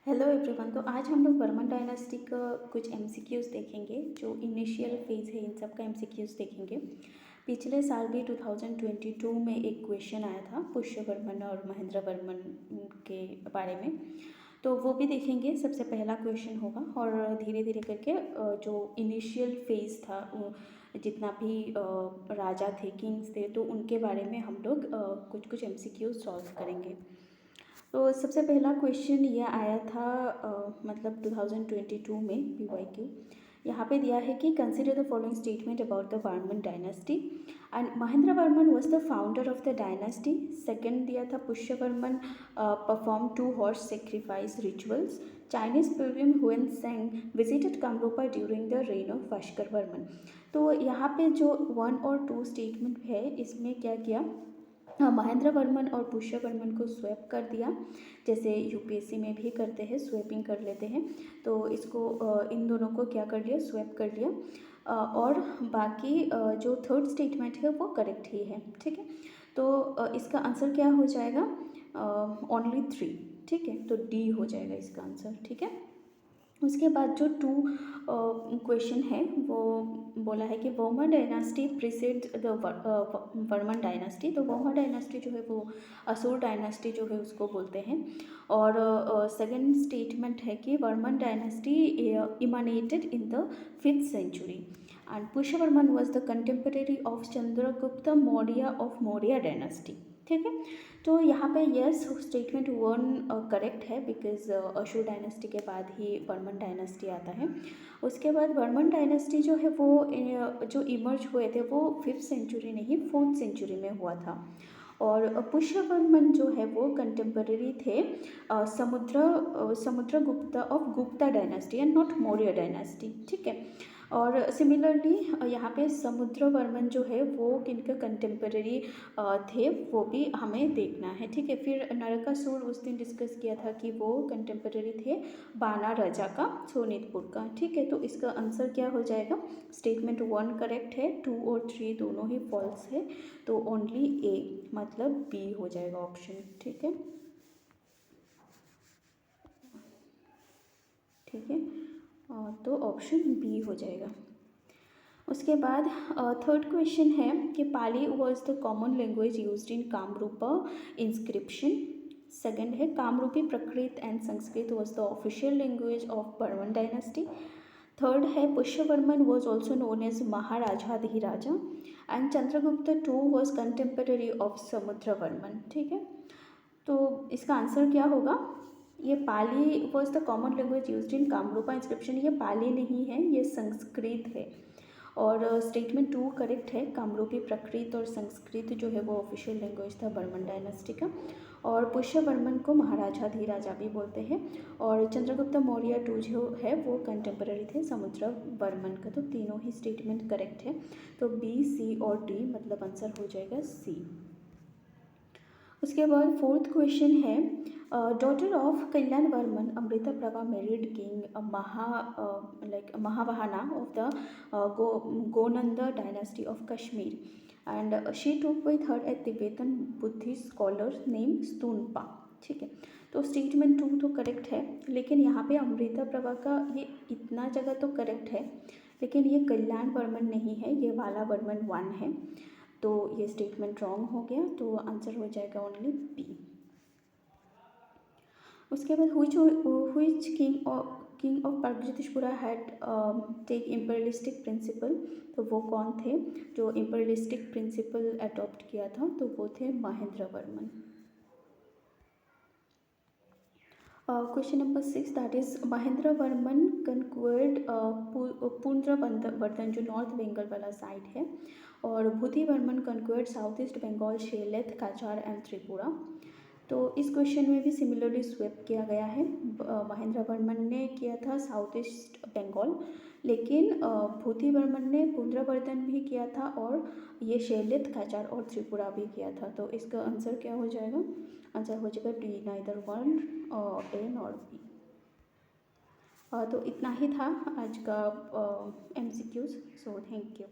Hello everyone. तो आज हम लोग वर्मन डायनास्टी का कुछ एमसीक्यूज़ देखेंगे। जो इनिशियल फेज़ है इन सब का एमसीक्यूज़ देखेंगे। पिछले साल भी 2022 में एक क्वेश्चन आया था पुष्यवर्मन और महेंद्रवर्मन के बारे में, तो वो भी देखेंगे। सबसे पहला क्वेश्चन होगा और धीरे धीरे करके जो इनिशियल फेज़ था जितना भी राजा थे, किंग्स थे, तो उनके बारे में हम लोग कुछ कुछ एमसीक्यूज़ सॉल्व करेंगे। तो सबसे पहला क्वेश्चन ये आया था मतलब 2022 में PYQ। यहाँ पे दिया है कि consider the following statement about the Varman dynasty and Mahendra Varman was the founder of the dynasty. Second दिया था Pushyavarman perform 2 horse sacrifice rituals. Chinese pilgrim Hiuen Tsang visited Kamarupa during the reign of Bhaskar Varman. तो यहाँ पे जो 1 और 2 स्टेटमेंट है इसमें क्या किया, महेंद्र वर्मन और पुष्यवर्मन को स्वैप कर दिया, जैसे यूपीएससी में भी करते हैं, स्वैपिंग कर लेते हैं। तो इसको इन दोनों को क्या कर लिया, स्वैप कर लिया। और बाकी जो थर्ड स्टेटमेंट है वो करेक्ट ही है। ठीक है, तो इसका आंसर क्या हो जाएगा, ओनली 3। ठीक है, तो डी हो जाएगा इसका आंसर। ठीक है, उसके बाद जो 2 क्वेश्चन है वो बोला है कि Varman dynasty preceded the Varman dynasty. तो वर्मन डायनास्टी जो है वो असुर डायनास्टी जो है उसको बोलते हैं। और सेकेंड स्टेटमेंट है कि Varman dynasty emanated in the 5th century and Pushyavarman was the contemporary of Chandragupta Maurya of Maurya dynasty. ठीक है, तो यहाँ पे यस स्टेटमेंट 1 करेक्ट है, बिकॉज अशोक डायनेस्टी के बाद ही वर्मन डायनेस्टी आता है। उसके बाद वर्मन डायनेस्टी जो है वो जो इमर्ज हुए थे वो 5th century नहीं 4th century में हुआ था। और पुष्यवर्मन जो है वो कंटेम्पररी थे Samudragupta of Gupta dynasty and not Maurya dynasty. ठीक है, और सिमिलरली यहाँ पे समुद्रवर्मन जो है वो किनका कंटेम्पररी थे वो भी हमें देखना है। ठीक है, फिर नरकासुर उस दिन डिस्कस किया था कि वो कंटेम्पररी थे बाना राजा का, सोनितपुर का। ठीक है, तो इसका आंसर क्या हो जाएगा, स्टेटमेंट 1 करेक्ट है, 2 और 3 दोनों ही फॉल्स है, तो ओनली ए मतलब बी हो जाएगा ऑप्शन। ठीक है, ठीक है, तो ऑप्शन बी हो जाएगा। उसके बाद थर्ड क्वेश्चन है कि Pali was the common language used in Kamarupa inscription. Second है Kamarupi Prakrit and Sanskrit was the official language of Varman dynasty. Third है Pushyavarman was also known as Maharajadhiraja and Chandragupta two was contemporary of Samudravarman. ठीक है, तो इसका आंसर क्या होगा, ये Pali was the common language used in Kamarupa inscription, ये पाली नहीं है, ये संस्कृत है। और स्टेटमेंट 2 करेक्ट है, कामरूपी प्रकृत और संस्कृत जो है वो ऑफिशियल लैंग्वेज था वर्मन डायनेस्टी का। और पुष्यवर्मन को महाराजाधिराजा भी बोलते हैं। और चंद्रगुप्त मौर्य टू जो है वो कंटेम्पररी थे समुद्रवर्मन का। तो तीनों ही स्टेटमेंट करेक्ट है, तो बी, सी और डी मतलब आंसर हो जाएगा सी। उसके बाद फोर्थ क्वेश्चन है daughter of Kalyan Varman Amrita Prabha married king Mahavahana of the Gonanda dynasty of Kashmir and she took with her a Tibetan Buddhist scholar name Stunpa. ठीक है, तो स्टेटमेंट 2 तो करेक्ट है, लेकिन यहाँ पे अमृता प्रभा का ये इतना जगह तो करेक्ट है, लेकिन ये कल्याण वर्मन नहीं है, ये वाला वर्मन 1 है, तो ये स्टेटमेंट रॉन्ग हो गया, तो आंसर हो जाएगा ओनली बी। उसके बाद which king of Pataliputra had take imperialistic principle, तो वो कौन थे जो इम्पीरियलिस्टिक प्रिंसिपल अडॉप्ट किया था, तो वो थे Mahendra Varman. Question number 6 that is Mahendra Varman conquered Pundravardhana जो नॉर्थ बंगाल वाला साइड है, और Bhuti Varman conquered south east Bengal, Sylhet, Cachar and Tripura. तो इस क्वेश्चन में भी सिमिलरली स्वेप किया गया है। महेंद्र वर्मन ने किया था साउथ ईस्ट बंगाल, लेकिन भूति वर्मन ने पुंड्रवर्धन भी किया था, और ये शेलेथ, काचार और त्रिपुरा भी किया था। तो इसका आंसर क्या हो जाएगा, आंसर हो जाएगा D, neither 1 A nor be. तो इतना ही था आज का MCQs, सो थैंक यू।